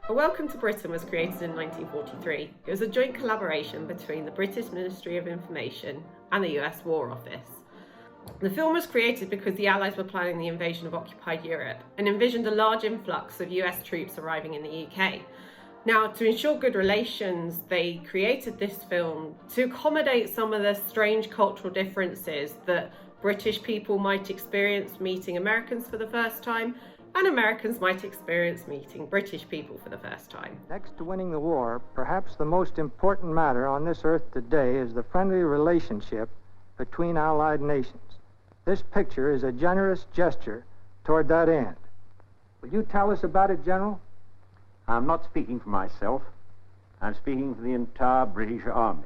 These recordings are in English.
A Welcome to Britain was created in 1943. It was a joint collaboration between the British Ministry of Information and the US War Office. The film was created because the Allies were planning the invasion of occupied Europe and envisioned a large influx of US troops arriving in the UK. Now, to ensure good relations, they created this film to accommodate some of the strange cultural differences that British people might experience meeting Americans for the first time, and Americans might experience meeting British people for the first time. Next to winning the war, perhaps the most important matter on this earth today is the friendly relationship between Allied nations. This picture is a generous gesture toward that end. Will you tell us about it, General? I'm not speaking for myself. I'm speaking for the entire British Army.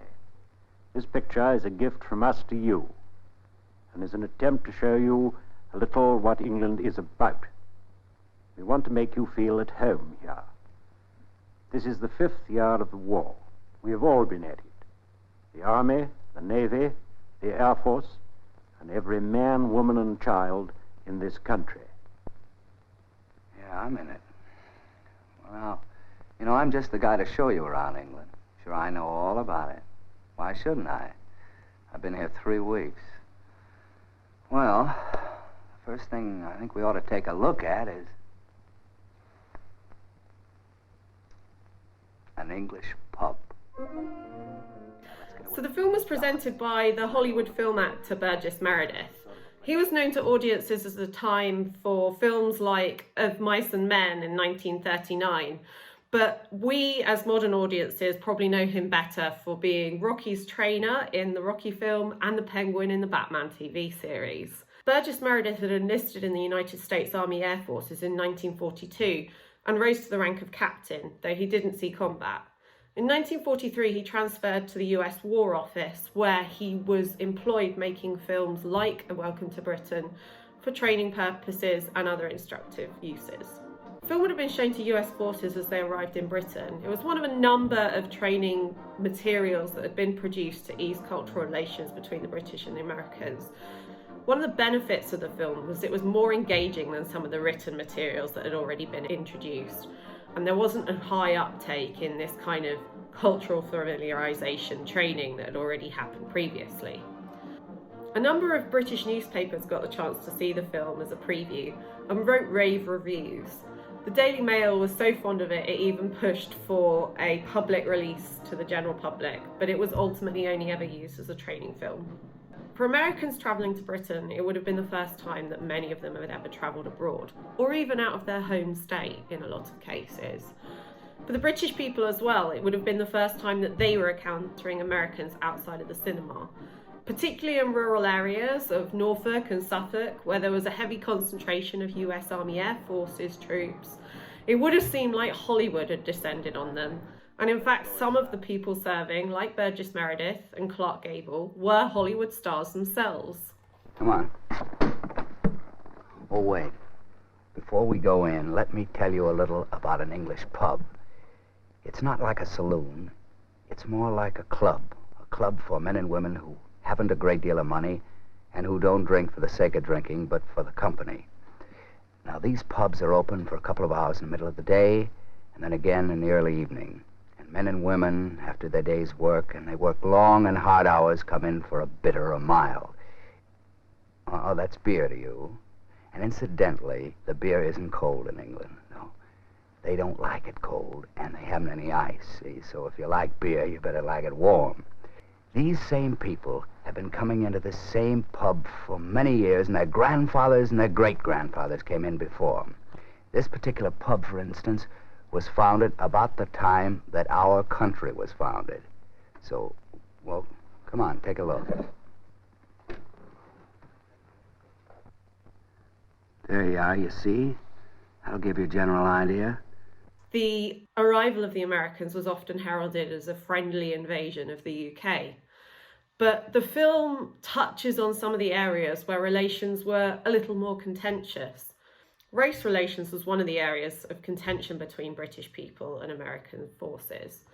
This picture is a gift from us to you, and is an attempt to show you a little what England is about. We want to make you feel at home here. This is the 5th year of the war. We have all been at it. The Army, the Navy, the Air Force, and every man, woman, and child in this country. Yeah, I'm in it. Well, now, I'm just the guy to show you around England. Sure, I know all about it. Why shouldn't I? I've been here 3 weeks. Well, the first thing I think we ought to take a look at is an English pub. So the film was presented by the Hollywood film actor Burgess Meredith. He was known to audiences at the time for films like Of Mice and Men in 1939, but we as modern audiences probably know him better for being Rocky's trainer in the Rocky film and the Penguin in the Batman TV series. Burgess Meredith had enlisted in the United States Army Air Forces in 1942 and rose to the rank of captain, though he didn't see combat. In 1943, he transferred to the US War Office, where he was employed making films like A Welcome to Britain for training purposes and other instructive uses. The film would have been shown to US forces as they arrived in Britain. It was one of a number of training materials that had been produced to ease cultural relations between the British and the Americans. One of the benefits of the film was it was more engaging than some of the written materials that had already been introduced. And there wasn't a high uptake in this kind of cultural familiarisation training that had already happened previously. A number of British newspapers got the chance to see the film as a preview and wrote rave reviews. The Daily Mail was so fond of it, it even pushed for a public release to the general public, but it was ultimately only ever used as a training film. For Americans travelling to Britain, it would have been the first time that many of them had ever travelled abroad, or even out of their home state in a lot of cases. For the British people as well, it would have been the first time that they were encountering Americans outside of the cinema, particularly in rural areas of Norfolk and Suffolk, where there was a heavy concentration of US Army Air Forces troops. It would have seemed like Hollywood had descended on them. And in fact, some of the people serving, like Burgess Meredith and Clark Gable, were Hollywood stars themselves. Come on. Oh, wait. Before we go in, let me tell you a little about an English pub. It's not like a saloon. It's more like a club for men and women who haven't a great deal of money and who don't drink for the sake of drinking, but for the company. Now, these pubs are open for a couple of hours in the middle of the day and then again in the early evening. Men and women, after their day's work, and they work long and hard hours, come in for a bitter or mild. Oh, that's beer to you. And incidentally, the beer isn't cold in England, no. They don't like it cold, and they haven't any ice, see? So if you like beer, you better like it warm. These same people have been coming into this same pub for many years, and their grandfathers and their great-grandfathers came in before them. This particular pub, for instance, was founded about the time that our country was founded. So, well, come on, take a look. There you are, you see? That'll give you a general idea. The arrival of the Americans was often heralded as a friendly invasion of the UK. But the film touches on some of the areas where relations were a little more contentious. Race relations was one of the areas of contention between British people and American forces.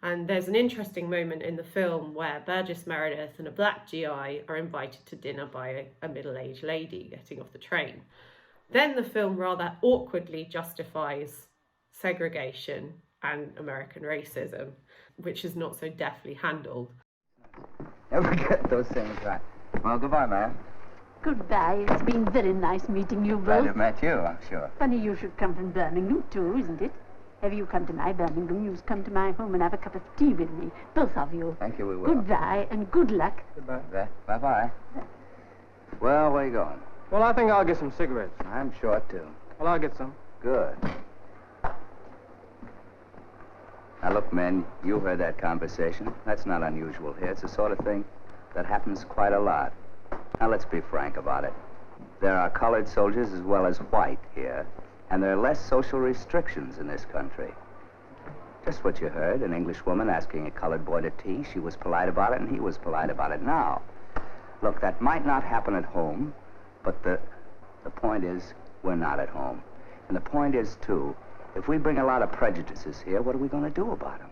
And there's an interesting moment in the film where Burgess Meredith and a black GI are invited to dinner by a middle-aged lady getting off the train. Then the film rather awkwardly justifies segregation and American racism, which is not so deftly handled. Never get those things right. Well, goodbye, ma'am. Goodbye. It's been very nice meeting you Glad to both. have met you, I'm sure. Funny you should come from Birmingham, too, isn't it? Have you come to my Birmingham, you must come to my home and have a cup of tea with me. Both of you. Thank you, we will. Goodbye and good luck. Goodbye. Bye-bye. Well, where you going? Well, I think I'll get some cigarettes. I'm short, too. Well, I'll get some. Good. Now, look, men, you heard that conversation. That's not unusual here. It's the sort of thing that happens quite a lot. Now, let's be frank about it. There are colored soldiers as well as white here, and there are less social restrictions in this country. Just what you heard, an English woman asking a colored boy to tea. She was polite about it, and he was polite about it. Now, look, that might not happen at home, but the point is we're not at home. And the point is, too, if we bring a lot of prejudices here, what are we going to do about them?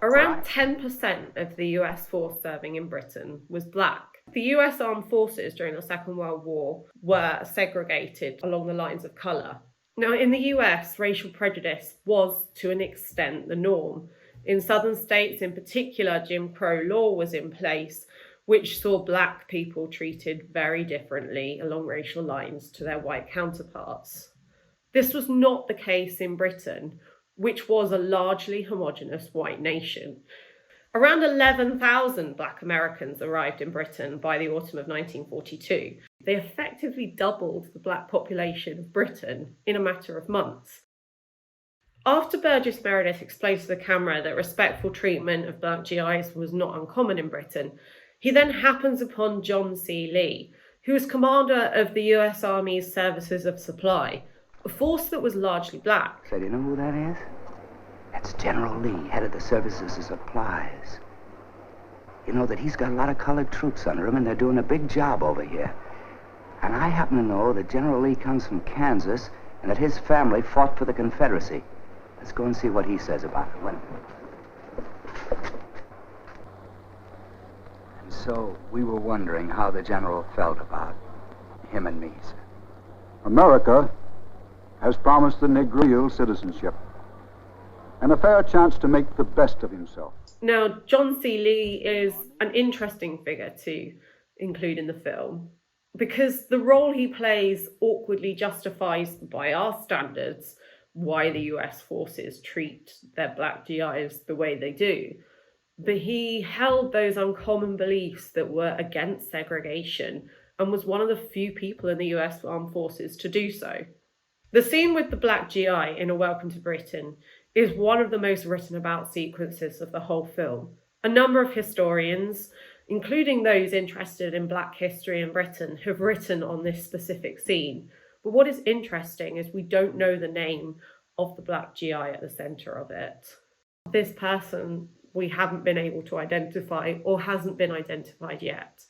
Around 10% of the US force serving in Britain was black. The US armed forces during the Second World War were segregated along the lines of colour. Now, in the US, racial prejudice was, to an extent, the norm. In southern states in particular, Jim Crow law was in place, which saw black people treated very differently along racial lines to their white counterparts. This was not the case in Britain, which was a largely homogenous white nation. Around 11,000 black Americans arrived in Britain by the autumn of 1942. They effectively doubled the black population of Britain in a matter of months. After Burgess Meredith explained to the camera that respectful treatment of black GIs was not uncommon in Britain, he then happens upon John C. Lee, who was commander of the US Army's Services of Supply, a force that was largely black. So do you know who that is? That's General Lee, head of the Services of Supplies. You know that he's got a lot of colored troops under him, and they're doing a big job over here. And I happen to know that General Lee comes from Kansas, and that his family fought for the Confederacy. Let's go and see what he says about it. And so we were wondering how the general felt about him and me, sir. America has promised the Negro real citizenship and a fair chance to make the best of himself. Now, John C. Lee is an interesting figure to include in the film because the role he plays awkwardly justifies, by our standards, why the US forces treat their black GIs the way they do. But he held those uncommon beliefs that were against segregation and was one of the few people in the US armed forces to do so. The scene with the black GI in A Welcome to Britain is one of the most written about sequences of the whole film. A number of historians, including those interested in black history in Britain, have written on this specific scene. But what is interesting is we don't know the name of the black GI at the centre of it. This person we haven't been able to identify or hasn't been identified yet.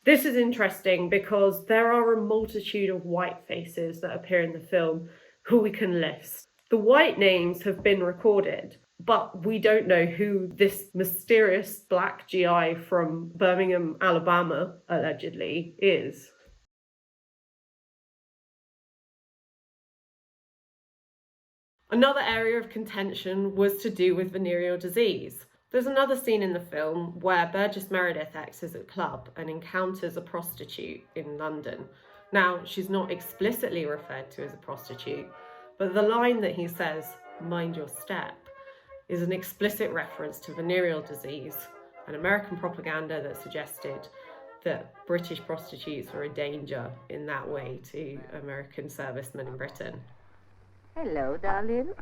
This is interesting because there are a multitude of white faces that appear in the film who we can list. The white names have been recorded, but we don't know who this mysterious black GI from Birmingham, Alabama, allegedly is. Another area of contention was to do with venereal disease. There's another scene in the film where Burgess Meredith exits a club and encounters a prostitute in London. Now, she's not explicitly referred to as a prostitute, but the line that he says, "Mind your step," is an explicit reference to venereal disease, an American propaganda that suggested that British prostitutes were a danger in that way to American servicemen in Britain. Hello, darling.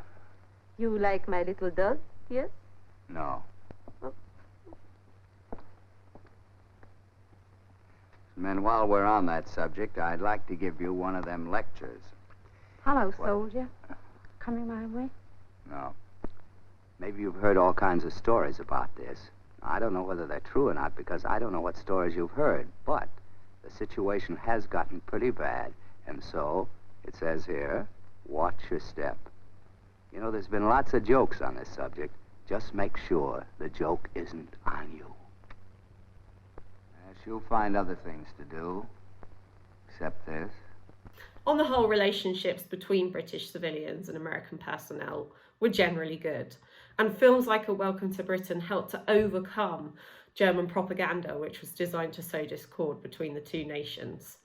You like my little dog, yes? No. And while we're on that subject, I'd like to give you one of them lectures. Hello, soldier. Coming my way? No. Maybe you've heard all kinds of stories about this. I don't know whether they're true or not because I don't know what stories you've heard, but the situation has gotten pretty bad, and so it says here, watch your step. You know, there's been lots of jokes on this subject. Just make sure the joke isn't on you. Yes, you'll find other things to do, except this. On the whole, relationships between British civilians and American personnel were generally good, and films like A Welcome to Britain helped to overcome German propaganda, which was designed to sow discord between the two nations.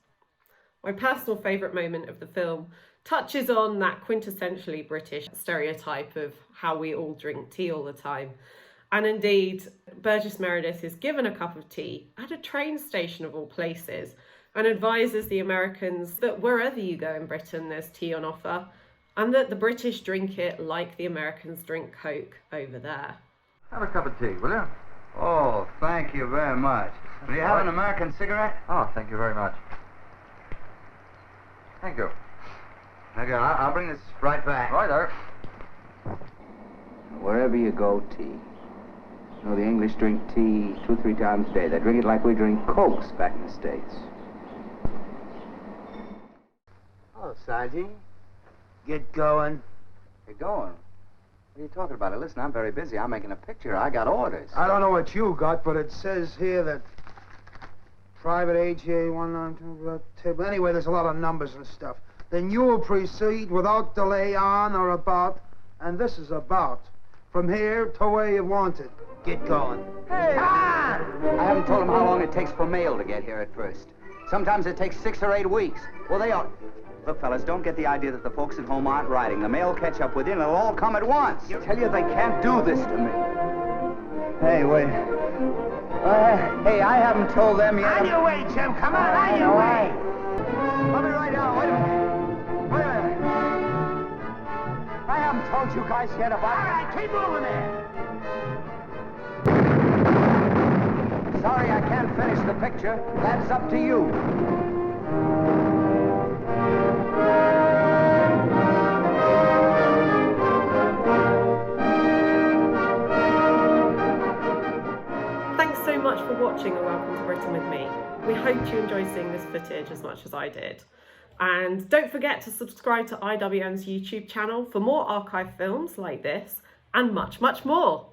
My personal favourite moment of the film touches on that quintessentially British stereotype of how we all drink tea all the time. And indeed, Burgess Meredith is given a cup of tea at a train station of all places and advises the Americans that wherever you go in Britain, there's tea on offer, and that the British drink it like the Americans drink Coke over there. Have a cup of tea, will you? Oh, thank you very much. Do you have an American cigarette? Oh, thank you very much. Thank you. Okay, I'll bring this right back. Right there. Wherever you go, tea. You know, the English drink tea 2-3 times a day. They drink it like we drink Cokes back in the States. Oh, Sergeant. Get going. You're going? What are you talking about? Listen, I'm very busy. I'm making a picture. I got orders. I don't know what you got, but it says here that Private AJ 192 table. Anyway, there's a lot of numbers and stuff. Then you will proceed without delay on or about, and this is about, from here to where you want it. Get going. Hey! I haven't told them how long it takes for mail to get here at first. Sometimes it takes 6 or 8 weeks. Well, they are... Look, fellas, don't get the idea that the folks at home aren't writing. The mail will catch up with you, and it'll all come at once. I tell you, they can't do this to me. Hey, wait. Hey, I haven't told them yet. On your way, Jim. Come on, on your way. Let me write down. Wait a minute. Wait a minute. I haven't told you guys yet about... All right, keep moving there. Sorry, I can't finish the picture. That's up to you. Thanks so much for watching A Welcome to Britain with me. We hope you enjoyed seeing this footage as much as I did. And don't forget to subscribe to IWM's YouTube channel for more archive films like this and much, much more.